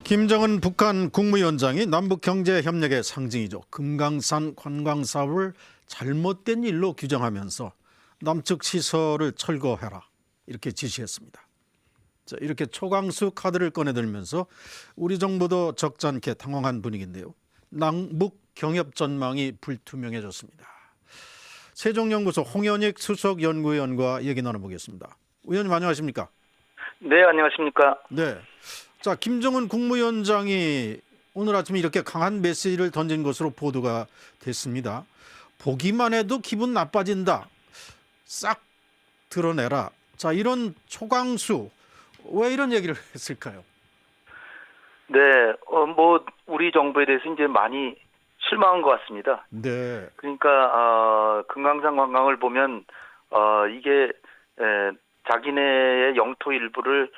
김정은 북한 국무위원장이 남북경제협력의 상징이죠. 금강산 관광사업을 잘못된 일로 규정하면서 남측 시설을 철거해라 이렇게 지시했습니다. 자, 이렇게 초강수 카드를 꺼내들면서 우리 정부도 적잖게 당황한 분위기인데요. 남북 경협 전망이 불투명해졌습니다. 세종연구소 홍현익 수석연구위원과 얘기 나눠보겠습니다. 의원님 안녕하십니까? 네, 안녕하십니까? 네. 자, 김정은 국무위원장이 오늘 아침에 이렇게 강한 메시지를 던진 것으로 보도가 됐습니다. 보기만 해도 기분 나빠진다. 싹 드러내라. 자, 이런 초강수 왜 이런 얘기를 했을까요? 네, 우리 정부에 대해서 이제 많이 실망한 것 같습니다. 네. 그러니까 금강산 관광을 보면 이게 자기네의 영토 일부를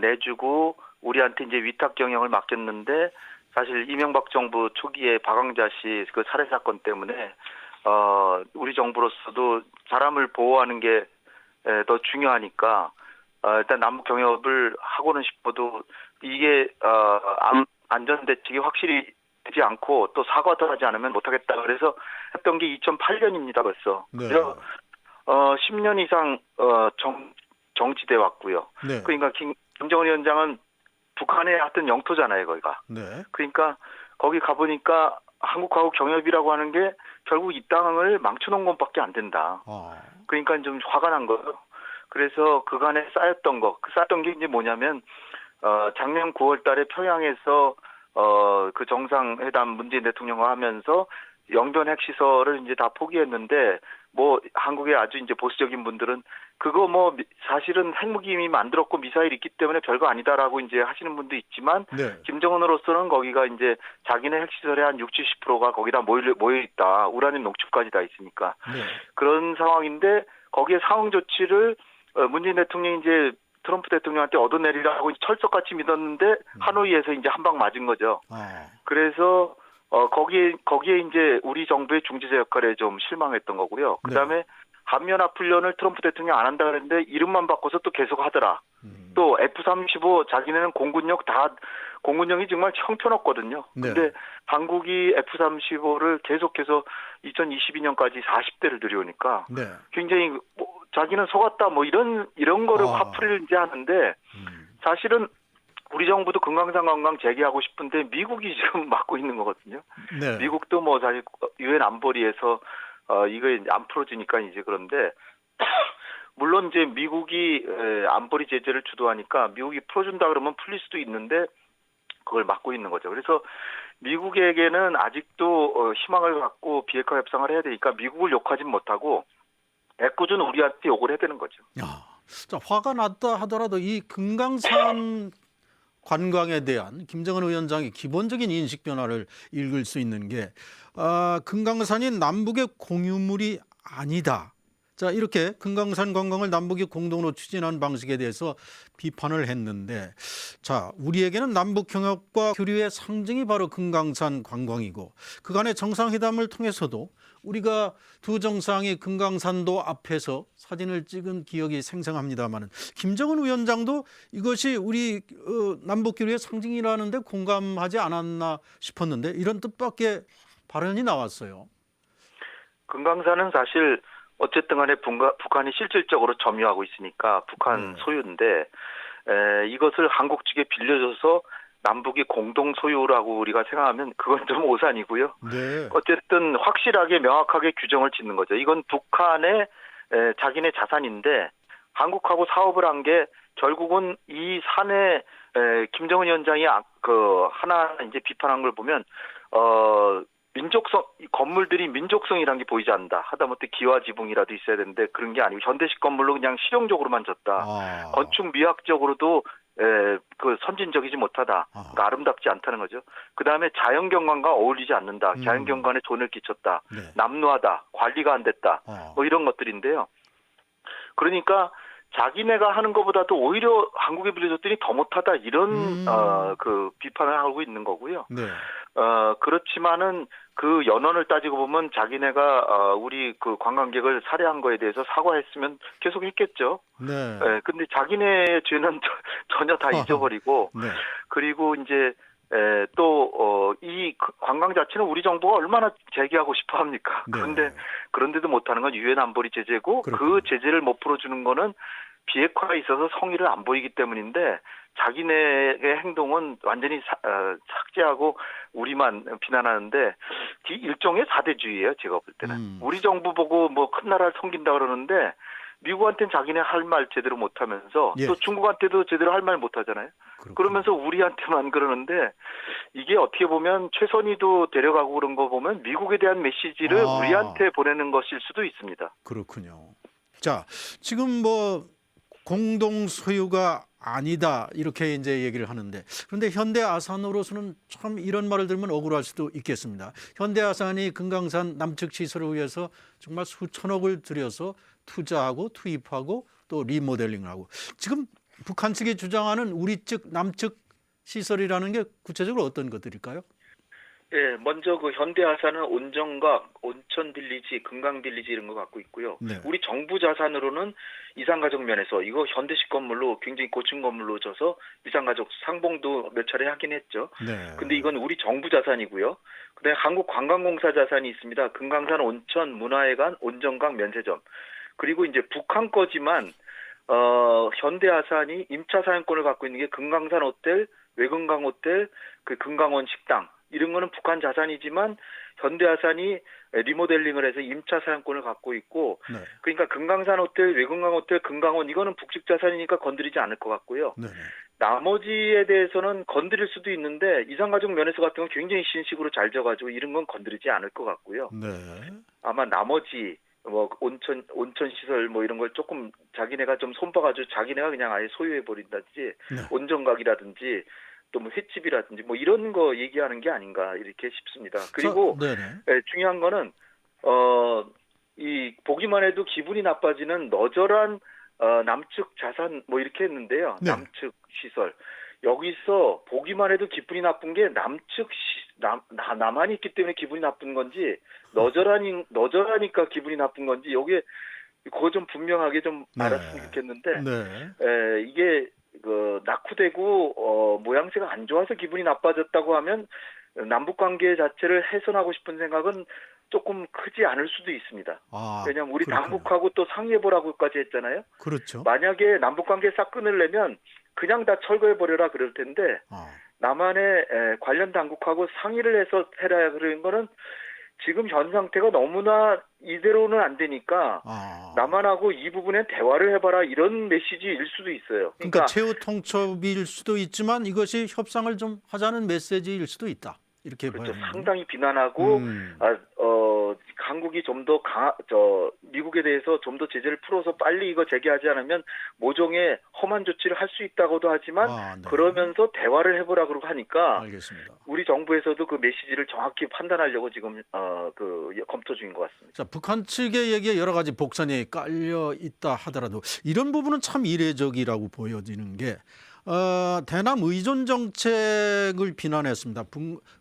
내주고 우리한테 이제 위탁 경영을 맡겼는데 사실 이명박 정부 초기에 박광자 씨 그 살해 사건 때문에 우리 정부로서도 사람을 보호하는 게 더 중요하니까 일단 남북 경협을 하고는 싶어도 이게 안전 대책이 확실히 되지 않고 또 사과도 하지 않으면 못하겠다. 그래서 했던 게 2008년입니다 벌써. 네. 그래서 10년 이상 정치돼 왔고요. 네. 그러니까 김정은 위원장은 북한의 하여튼 영토잖아요, 거기가. 네. 그러니까 거기 가보니까 한국하고 경협이라고 하는 게 결국 이 땅을 망쳐놓은 것밖에 안 된다. 그러니까 좀 화가 난 거예요. 그래서 그간에 쌓였던 게 이제 뭐냐면 작년 9월 달에 평양에서 그 정상회담 문재인 대통령과 하면서 영변 핵시설을 이제 다 포기했는데 뭐 한국의 아주 이제 보수적인 분들은 그거 뭐 사실은 핵무기 이미 만들었고 미사일이 있기 때문에 별거 아니다라고 이제 하시는 분도 있지만 네. 김정은으로서는 거기가 이제 자기네 핵시설의 한 60, 70%가 거기다 모여 있다. 우라늄 농축까지 다 있으니까. 네. 그런 상황인데 거기에 상응 조치를 문재인 대통령이 이제 트럼프 대통령한테 얻어내리라고 철석같이 믿었는데 하노이에서 이제 한 방 맞은 거죠. 그래서 거기에 이제 우리 정부의 중재자 역할에 좀 실망했던 거고요. 그다음에 한미연합훈련을 트럼프 대통령이 안 한다 그랬는데 이름만 바꿔서 또 계속 하더라. 또 F-35 자기네는 공군력이 정말 형편없거든요. 네. 근데 한국이 F-35를 계속해서 2022년까지 40대를 들여오니까 네. 굉장히 자기는 속았다 뭐 이런 거를 화풀이를 이제 하는데 사실은 우리 정부도 금강산 관광 재개하고 싶은데 미국이 지금 막고 있는 거거든요. 네. 미국도 뭐 사실 유엔 안보리에서 이거 안 풀어지니까 이제 그런데 물론 이제 미국이 안보리 제재를 주도하니까 미국이 풀어준다 그러면 풀릴 수도 있는데 그걸 막고 있는 거죠. 그래서 미국에게는 아직도 희망을 갖고 비핵화 협상을 해야 되니까 미국을 욕하진 못하고 애꿎은 우리한테 욕을 해야 되는 거죠. 자, 화가 났다 하더라도 이 금강산 관광에 대한 김정은 위원장의 기본적인 인식 변화를 읽을 수 있는 게 금강산이 남북의 공유물이 아니다. 자, 이렇게 금강산 관광을 남북이 공동으로 추진한 방식에 대해서 비판을 했는데, 자, 우리에게는 남북 경협과 교류의 상징이 바로 금강산 관광이고 그간의 정상회담을 통해서도 우리가 두 정상이 금강산도 앞에서 사진을 찍은 기억이 생생합니다만 김정은 위원장도 이것이 우리 남북 교류의 상징이라는데 공감하지 않았나 싶었는데 이런 뜻밖의 발언이 나왔어요. 금강산은 사실 어쨌든 간에 북한이 실질적으로 점유하고 있으니까 북한 소유인데 이것을 한국 측에 빌려줘서 남북이 공동 소유라고 우리가 생각하면 그건 좀 오산이고요. 네. 어쨌든 확실하게 명확하게 규정을 짓는 거죠. 이건 북한의 자기네 자산인데 한국하고 사업을 한 게 결국은 이 산에 김정은 위원장이 하나 이제 비판한 걸 보면 민족성 건물들이 민족성이라는 게 보이지 않는다. 하다못해 기와 지붕이라도 있어야 되는데 그런 게 아니고 현대식 건물로 그냥 실용적으로만 졌다. 건축 미학적으로도 그 선진적이지 못하다. 그러니까 아름답지 않다는 거죠. 그다음에 자연경관과 어울리지 않는다. 자연경관에 손을 끼쳤다. 네. 남루하다. 관리가 안 됐다. 뭐 이런 것들인데요. 그러니까 자기네가 하는 것보다도 오히려 한국에 빌려줬더니 더 못하다 이런 그 비판을 하고 있는 거고요. 네. 그렇지만은 그 연원을 따지고 보면 자기네가 우리 그 관광객을 살해한 거에 대해서 사과했으면 계속 했겠죠. 네. 근데 자기네의 죄는 전혀 다 잊어버리고 네. 그리고 이제 또 이 관광 자체는 우리 정부가 얼마나 제기하고 싶어 합니까? 네. 그런데도 못하는 건 유엔 안보리 제재고 그렇군요. 그 제재를 못 풀어주는 거는 비핵화에 있어서 성의를 안 보이기 때문인데 자기네의 행동은 완전히 삭제하고 우리만 비난하는데 일종의 사대주의예요. 제가 볼 때는. 우리 정부 보고 뭐 큰 나라를 섬긴다 그러는데 미국한테는 자기네 할 말 제대로 못하면서 예. 또 중국한테도 제대로 할 말 못하잖아요. 그렇군요. 그러면서 우리한테만 그러는데 이게 어떻게 보면 최선희도 데려가고 그런 거 보면 미국에 대한 메시지를 우리한테 보내는 것일 수도 있습니다. 그렇군요. 자, 지금 뭐 공동 소유가 아니다 이렇게 이제 얘기를 하는데 그런데 현대아산으로서는 참 이런 말을 들으면 억울할 수도 있겠습니다. 현대아산이 금강산 남측 시설을 위해서 정말 수천억을 들여서 투자하고 투입하고 또 리모델링을 하고 지금 북한 측이 주장하는 우리 측 남측 시설이라는 게 구체적으로 어떤 것들일까요? 예, 먼저 그 현대아산은 온정각, 온천빌리지, 금강빌리지 이런 거 갖고 있고요. 네. 우리 정부 자산으로는 이산가족 면에서 이거 현대식 건물로 굉장히 고층 건물로 져서 이산가족 상봉도 몇 차례 하긴 했죠. 네. 근데 이건 우리 정부 자산이고요. 그다음에 한국관광공사 자산이 있습니다. 금강산 온천 문화회관 온정각 면세점. 그리고 이제 북한 거지만 현대아산이 임차 사용권을 갖고 있는 게 금강산 호텔, 외금강 호텔, 그 금강원 식당 이런 거는 북한 자산이지만 현대아산이 리모델링을 해서 임차 사용권을 갖고 있고 네. 그러니까 금강산 호텔, 외금강 호텔, 금강원 이거는 북측 자산이니까 건드리지 않을 것 같고요. 네. 나머지에 대해서는 건드릴 수도 있는데 이산가족 면에서 같은 건 굉장히 신식으로 잘 져가지고 이런 건 건드리지 않을 것 같고요. 네. 아마 나머지 뭐 온천 시설 뭐 이런 걸 조금 자기네가 좀 손봐가지고 자기네가 그냥 아예 소유해 버린다든지 네. 온정각이라든지 또 뭐 횟집이라든지 뭐 이런 거 얘기하는 게 아닌가 이렇게 싶습니다. 그리고 중요한 거는 이 보기만 해도 기분이 나빠지는 너절한 남측 자산 뭐 이렇게 했는데요. 네. 남측 시설 여기서 보기만 해도 기분이 나쁜 게 남측 남한이 있기 때문에 기분이 나쁜 건지 너절하니까 기분이 나쁜 건지 여기에 그거 좀 분명하게 좀 알았으면 좋겠는데 네. 이게 그 낙후되고 모양새가 안 좋아서 기분이 나빠졌다고 하면 남북 관계 자체를 훼손하고 싶은 생각은 조금 크지 않을 수도 있습니다. 왜냐하면 우리 그렇군요. 당국하고 또 상의해보라고까지 했잖아요. 그렇죠. 만약에 남북 관계 싹 끊으려면 그냥 다 철거해버려라 그럴 텐데 남한의 관련 당국하고 상의를 해서 해라 그러는 거는 지금 현 상태가 너무나 이대로는 안 되니까 남한하고 이 부분에 대화를 해봐라 이런 메시지일 수도 있어요. 그러니까 최후 통첩일 수도 있지만 이것이 협상을 좀 하자는 메시지일 수도 있다. 이렇게 그렇죠. 봐야 상당히 비난하고 한국이 좀 더 미국에 대해서 좀 더 제재를 풀어서 빨리 이거 재개하지 않으면 모종의 험한 조치를 할 수 있다고도 하지만 네. 그러면서 대화를 해보라 그러고 하니까 알겠습니다. 우리 정부에서도 그 메시지를 정확히 판단하려고 지금 검토 중인 것 같습니다. 자, 북한 측의 얘기에 여러 가지 복선이 깔려 있다 하더라도 이런 부분은 참 이례적이라고 보여지는 게 대남 의존 정책을 비난했습니다.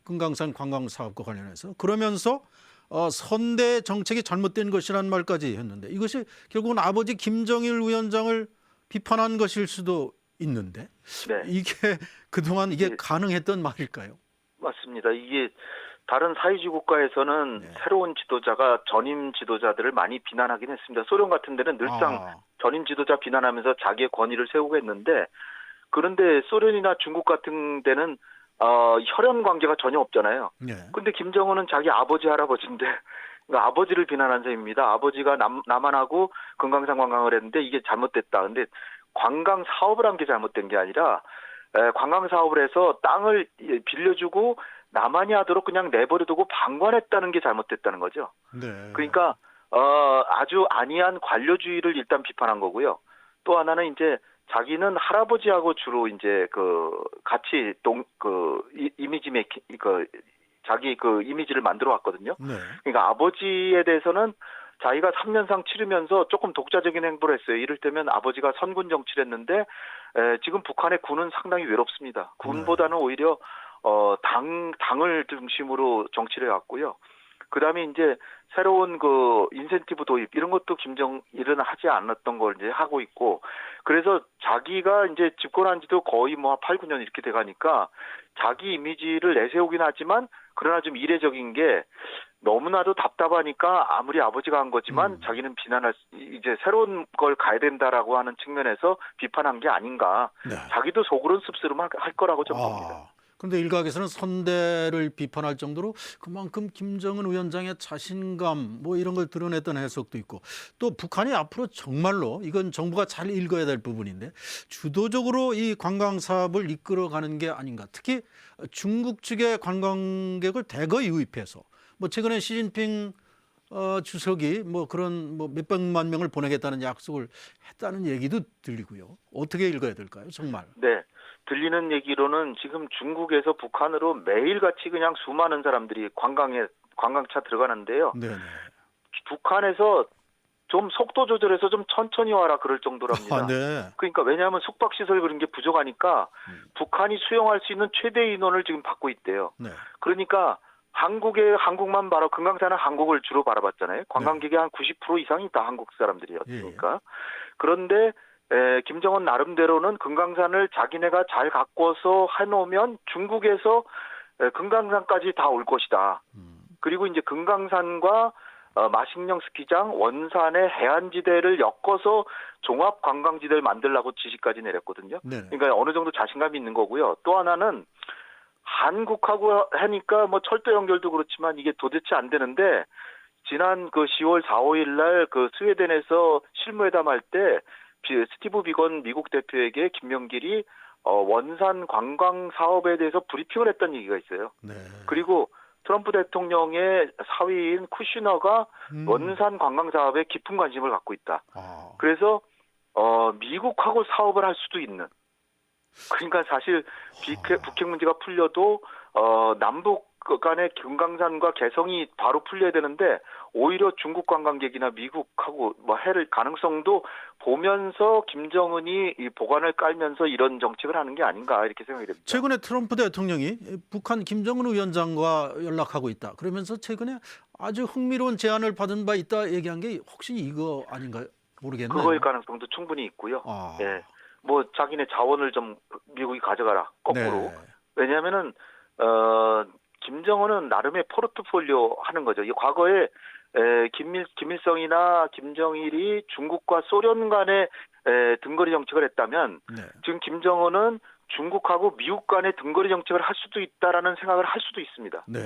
금강산 관광 사업과 관련해서 그러면서 선대 정책이 잘못된 것이라는 말까지 했는데 이것이 결국은 아버지 김정일 위원장을 비판한 것일 수도 있는데 이게 그동안 이게 가능했던 말일까요? 맞습니다. 이게 다른 사회주의 국가에서는 새로운 지도자가 전임 지도자들을 많이 비난하긴 했습니다. 소련 같은 데는 늘상 전임 지도자 비난하면서 자기의 권위를 세우고 했는데 그런데 소련이나 중국 같은 데는 혈연 관계가 전혀 없잖아요. 그런데 김정은은 자기 아버지 할아버지인데 그러니까 아버지를 비난한 셈입니다. 아버지가 남한하고 금강산 관광을 했는데 이게 잘못됐다. 근데 관광 사업을 한 게 잘못된 게 아니라 관광 사업을 해서 땅을 빌려주고 남한이 하도록 그냥 내버려두고 방관했다는 게 잘못됐다는 거죠. 그러니까 아주 안이한 관료주의를 일단 비판한 거고요. 또 하나는 이제 자기는 할아버지하고 주로 이제 같이 이미지 메이킹 자기 이미지를 만들어 왔거든요. 그러니까 아버지에 대해서는 자기가 3년상 치르면서 조금 독자적인 행보를 했어요. 이를테면 아버지가 선군 정치를 했는데 지금 북한의 군은 상당히 외롭습니다. 군보다는 오히려 당을 중심으로 정치를 해왔고요. 그다음에 이제 새로운 그 인센티브 도입 이런 것도 김정일은 하지 않았던 걸 이제 하고 있고, 그래서 자기가 이제 집권한 지도 거의 뭐 8, 9년 이렇게 돼 가니까 자기 이미지를 내세우긴 하지만 그러나 좀 이례적인 게 너무나도 답답하니까 아무리 아버지가 한 거지만 자기는 이제 새로운 걸 가야 된다라고 하는 측면에서 비판한 게 아닌가. 네. 자기도 속으로는 씁쓸할 거라고 좀 봅니다. 그런데 일각에서는 선대를 비판할 정도로 그만큼 김정은 위원장의 자신감 뭐 이런 걸 드러냈던 해석도 있고, 또 북한이 앞으로 정말로 이건 정부가 잘 읽어야 될 부분인데 주도적으로 이 관광 사업을 이끌어가는 게 아닌가. 특히 중국 측의 관광객을 대거 유입해서 뭐 최근에 시진핑 주석이 뭐 그런 뭐 몇백만 명을 보내겠다는 약속을 했다는 얘기도 들리고요. 어떻게 읽어야 될까요, 정말? 네. 들리는 얘기로는 지금 중국에서 북한으로 매일같이 그냥 수많은 사람들이 관광차 들어가는데요. 네네. 북한에서 좀 속도 조절해서 좀 천천히 와라 그럴 정도랍니다. 네. 그러니까 왜냐하면 숙박시설 그런 게 부족하니까 북한이 수용할 수 있는 최대 인원을 지금 받고 있대요. 네. 그러니까 한국만 바로 금강산은 한국을 주로 바라봤잖아요. 관광객의 한 90% 이상이 다 한국 사람들이었으니까. 그런데 김정은 나름대로는 금강산을 자기네가 잘 가꿔서 해놓으면 중국에서 금강산까지 다 올 것이다. 그리고 이제 금강산과 마식령 스키장, 원산의 해안지대를 엮어서 종합 관광지대를 만들라고 지시까지 내렸거든요. 네네. 그러니까 어느 정도 자신감이 있는 거고요. 또 하나는 한국하고 하니까 뭐 철도 연결도 그렇지만 이게 도대체 안 되는데, 지난 그 10월 4, 5일 날 그 스웨덴에서 실무회담할 때 스티브 비건 미국 대표에게 김명길이 원산 관광 사업에 대해서 브리핑을 했던 얘기가 있어요. 네. 그리고 트럼프 대통령의 사위인 쿠시너가 원산 관광 사업에 깊은 관심을 갖고 있다. 그래서 미국하고 사업을 할 수도 있는. 그러니까 사실 북핵 문제가 풀려도 남북 간의 금강산과 개성이 바로 풀려야 되는데 오히려 중국 관광객이나 미국하고 뭐 해를 가능성도 보면서 김정은이 이 보관을 깔면서 이런 정책을 하는 게 아닌가 이렇게 생각이 됩니다. 최근에 트럼프 대통령이 북한 김정은 위원장과 연락하고 있다. 그러면서 최근에 아주 흥미로운 제안을 받은 바 있다 얘기한 게 혹시 이거 아닌가요? 모르겠네요. 그거일 가능성도 충분히 있고요. 예. 뭐 자기네 자원을 좀 미국이 가져가라. 거꾸로. 네. 왜냐하면은 김정은은 나름의 포르트폴리오 하는 거죠. 이 과거에 김일성이나 김정일이 중국과 소련 간의 등거리 정책을 했다면 지금 김정은은 중국하고 미국 간의 등거리 정책을 할 수도 있다라는 생각을 할 수도 있습니다. 네.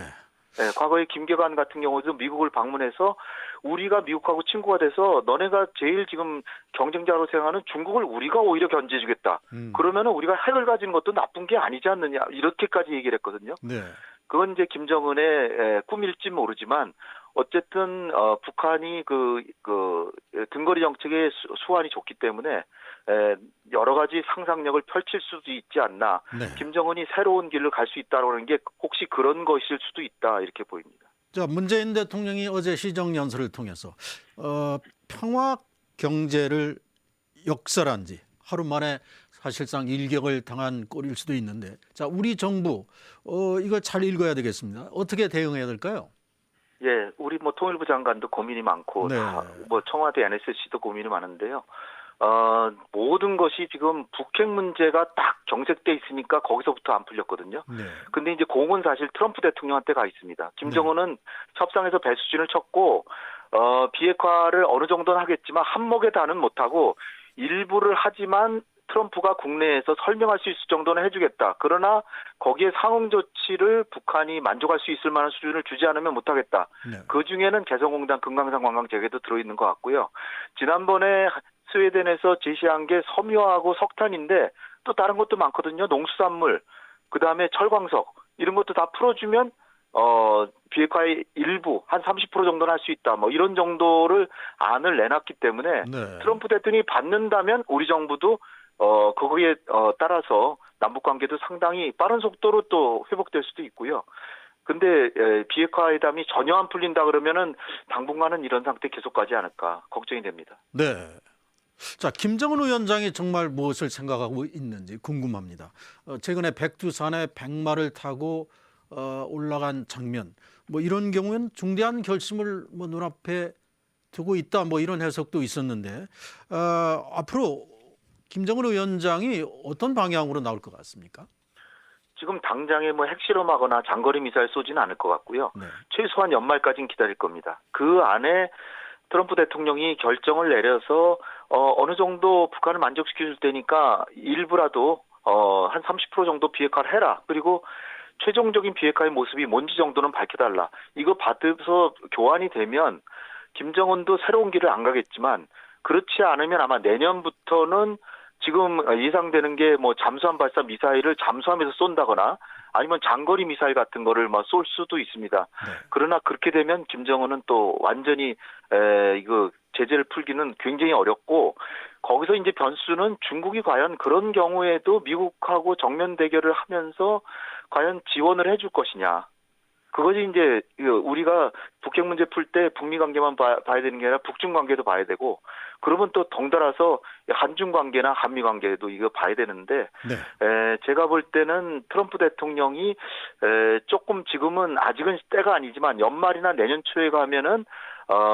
과거에 김계관 같은 경우도 미국을 방문해서 우리가 미국하고 친구가 돼서 너네가 제일 지금 경쟁자로 생각하는 중국을 우리가 오히려 견제해주겠다. 그러면은 우리가 핵을 가지는 것도 나쁜 게 아니지 않느냐 이렇게까지 얘기를 했거든요. 네. 그건 이제 김정은의 꿈일지 모르지만 어쨌든 북한이 그 등거리 정책의 수완이 좋기 때문에 여러 가지 상상력을 펼칠 수도 있지 않나. 네. 김정은이 새로운 길을 갈 수 있다는 게 혹시 그런 것일 수도 있다 이렇게 보입니다. 자, 문재인 대통령이 어제 시정연설을 통해서 평화 경제를 역설한 지 하루 만에 사실상 일격을 당한 꼴일 수도 있는데, 자, 우리 정부 이거 잘 읽어야 되겠습니다. 어떻게 대응해야 될까요? 예, 우리 뭐 통일부 장관도 고민이 많고 네. 뭐 청와대 NSC도 고민이 많은데요. 모든 것이 지금 북핵 문제가 딱 정색돼 있으니까 거기서부터 안 풀렸거든요. 네. 근데 이제 공은 사실 트럼프 대통령한테 가 있습니다. 김정은은 협상에서 배수진을 쳤고 비핵화를 어느 정도는 하겠지만 한몫에 다는 못하고 일부를 하지만 트럼프가 국내에서 설명할 수 있을 정도는 해주겠다. 그러나 거기에 상응 조치를 북한이 만족할 수 있을 만한 수준을 주지 않으면 못하겠다. 네. 그중에는 개성공단 금강산 관광 재개도 들어있는 것 같고요. 지난번에 스웨덴에서 제시한 게 섬유하고 석탄인데 또 다른 것도 많거든요. 농수산물, 그다음에 철광석 이런 것도 다 풀어주면 비핵화의 일부 한 30% 정도는 할 수 있다. 뭐 이런 정도를 안을 내놨기 때문에 네. 트럼프 대통령이 받는다면 우리 정부도 거기에 따라서 남북 관계도 상당히 빠른 속도로 또 회복될 수도 있고요. 근데 비핵화 회담이 전혀 안 풀린다 그러면은 당분간은 이런 상태 계속 가지 않을까 걱정이 됩니다. 네. 자, 김정은 위원장이 정말 무엇을 생각하고 있는지 궁금합니다. 최근에 백두산에 백마를 타고 올라간 장면, 뭐 이런 경우는 중대한 결심을 뭐 눈앞에 두고 있다, 뭐 이런 해석도 있었는데 앞으로 김정은 위원장이 어떤 방향으로 나올 것 같습니까? 지금 당장에 뭐 핵실험하거나 장거리 미사일 쏘지는 않을 것 같고요. 네. 최소한 연말까지는 기다릴 겁니다. 그 안에 트럼프 대통령이 결정을 내려서 어느 정도 북한을 만족시켜 줄 테니까 일부라도 한 30% 정도 비핵화를 해라. 그리고 최종적인 비핵화의 모습이 뭔지 정도는 밝혀달라. 이거 받아서 교환이 되면 김정은도 새로운 길을 안 가겠지만 그렇지 않으면 아마 내년부터는 지금 예상되는 게 뭐 잠수함 발사 미사일을 잠수함에서 쏜다거나 아니면 장거리 미사일 같은 거를 막 쏠 수도 있습니다. 네. 그러나 그렇게 되면 김정은은 또 완전히 이거 제재를 풀기는 굉장히 어렵고 거기서 이제 변수는 중국이 과연 그런 경우에도 미국하고 정면 대결을 하면서 과연 지원을 해줄 것이냐. 그것이 이제 우리가 북핵 문제 풀 때 북미 관계만 봐야 되는 게 아니라 북중 관계도 봐야 되고 그러면 또 덩달아서 한중 관계나 한미 관계도 이거 봐야 되는데 네. 제가 볼 때는 트럼프 대통령이 조금 지금은 아직은 때가 아니지만 연말이나 내년 초에 가면은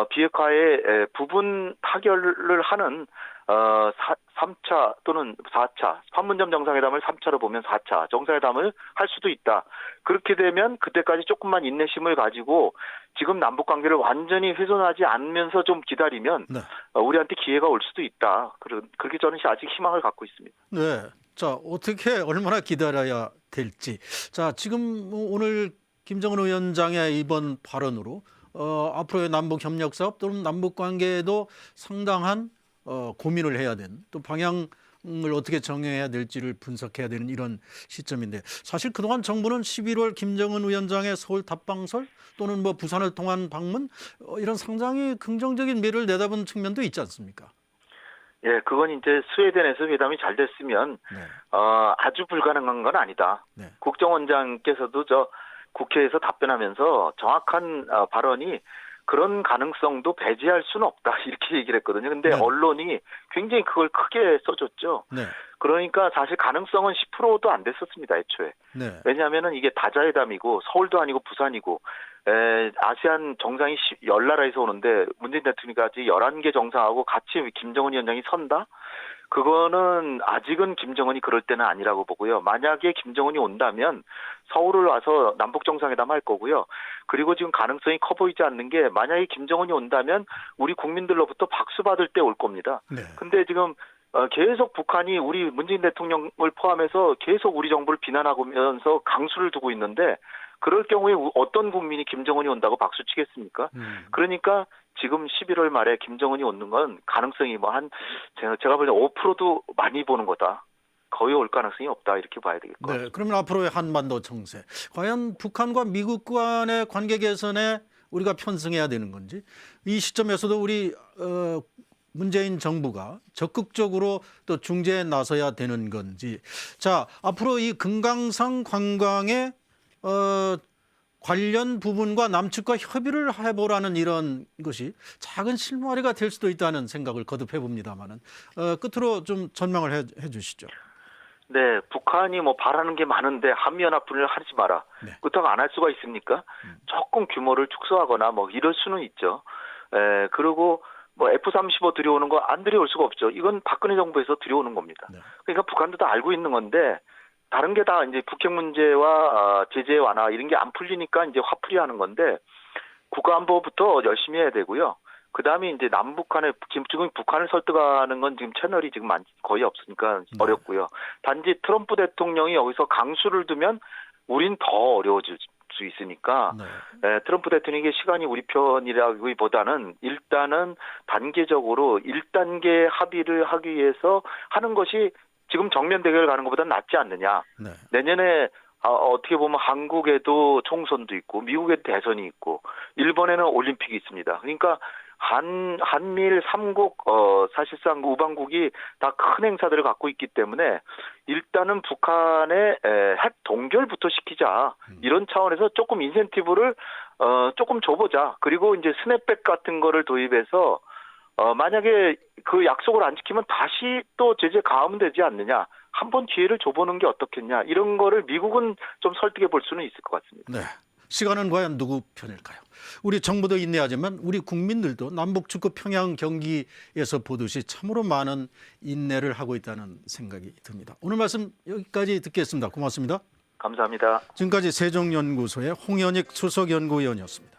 비핵화의 부분 타결을 하는 3차 또는 4차 판문점 정상회담을 3차로 보면 4차 정상회담을 할 수도 있다. 그렇게 되면 그때까지 조금만 인내심을 가지고 지금 남북 관계를 완전히 훼손하지 않으면서 좀 기다리면 네. 우리한테 기회가 올 수도 있다. 그렇게 저는 아직 희망을 갖고 있습니다. 네. 자, 어떻게 얼마나 기다려야 될지. 자, 지금 오늘 김정은 위원장의 이번 발언으로 앞으로의 남북 협력 사업 또는 남북 관계에도 상당한 고민을 해야 되는 또 방향을 어떻게 정해야 될지를 분석해야 되는 이런 시점인데 사실 그동안 정부는 11월 김정은 위원장의 서울 답방설 또는 뭐 부산을 통한 방문 이런 상당히 긍정적인 미래를 내다본 측면도 있지 않습니까? 예, 그건 이제 스웨덴에서 회담이 잘 됐으면 네. 아주 불가능한 건 아니다. 네. 국정원장께서도 국회에서 답변하면서 정확한 발언이 그런 가능성도 배제할 수는 없다 이렇게 얘기를 했거든요. 근데 네. 언론이 굉장히 그걸 크게 써줬죠. 네. 그러니까 사실 가능성은 10%도 안 됐었습니다, 애초에. 네. 왜냐하면은 이게 다자회담이고 서울도 아니고 부산이고 아세안 정상이 10나라에서 오는데 문재인 대통령까지 11개 정상하고 같이 김정은 위원장이 선다? 그거는 아직은 김정은이 그럴 때는 아니라고 보고요. 만약에 김정은이 온다면 서울을 와서 남북 정상회담 할 거고요. 그리고 지금 가능성이 커 보이지 않는 게 만약에 김정은이 온다면 우리 국민들로부터 박수 받을 때 올 겁니다. 네. 근데 지금 계속 북한이 우리 문재인 대통령을 포함해서 계속 우리 정부를 비난하면서 강수를 두고 있는데 그럴 경우에 어떤 국민이 김정은이 온다고 박수 치겠습니까? 그러니까 지금 11월 말에 김정은이 오는 건 가능성이 뭐 제가 볼 때 5%도 많이 보는 거다. 거의 올 가능성이 없다 이렇게 봐야 되겠 것 같습니다. 네, 그러면 앞으로의 한반도 정세, 과연 북한과 미국 간의 관계 개선에 우리가 편승해야 되는 건지, 이 시점에서도 우리 문재인 정부가 적극적으로 또 중재에 나서야 되는 건지. 자, 앞으로 이 금강산 관광의 관련 부분과 남측과 협의를 해보라는 이런 것이 작은 실마리가 될 수도 있다는 생각을 거듭해 봅니다만은 끝으로 좀 전망을 해 주시죠. 네, 북한이 뭐 바라는 게 많은데 한미연합훈련을 하지 마라. 네. 그렇다고 안 할 수가 있습니까? 조금 규모를 축소하거나 뭐 이럴 수는 있죠. 그리고 뭐 F-35 들여오는 거 안 들여올 수가 없죠. 이건 박근혜 정부에서 들여오는 겁니다. 네. 그러니까 북한도 다 알고 있는 건데 다른 게 다 이제 북핵 문제와 제재 완화 이런 게 안 풀리니까 이제 화풀이 하는 건데 국가안보부터 열심히 해야 되고요. 그다음에 이제 남북한의 지금 북한을 설득하는 건 지금 채널이 지금 거의 없으니까 어렵고요. 단지 트럼프 대통령이 여기서 강수를 두면 우린 더 어려워질 수 있으니까 네. 트럼프 대통령에게 시간이 우리 편이라기보다는 일단은 단계적으로 1단계 합의를 하기 위해서 하는 것이 지금 정면 대결 가는 것보다는 낫지 않느냐. 네. 내년에 어떻게 보면 한국에도 총선도 있고 미국에도 대선이 있고 일본에는 올림픽이 있습니다. 그러니까 한미일 3국 사실상 우방국이 다 큰 행사들을 갖고 있기 때문에 일단은 북한의 핵 동결부터 시키자. 이런 차원에서 조금 인센티브를 조금 줘보자. 그리고 이제 스냅백 같은 거를 도입해서 만약에 그 약속을 안 지키면 다시 또 제재 가하면 되지 않느냐. 한번 기회를 줘보는 게 어떻겠냐. 이런 거를 미국은 좀 설득해 볼 수는 있을 것 같습니다. 네. 시간은 과연 누구 편일까요? 우리 정부도 인내하지만 우리 국민들도 남북 축구 평양 경기에서 보듯이 참으로 많은 인내를 하고 있다는 생각이 듭니다. 오늘 말씀 여기까지 듣겠습니다. 고맙습니다. 감사합니다. 지금까지 세종연구소의 홍현익 수석연구위원이었습니다.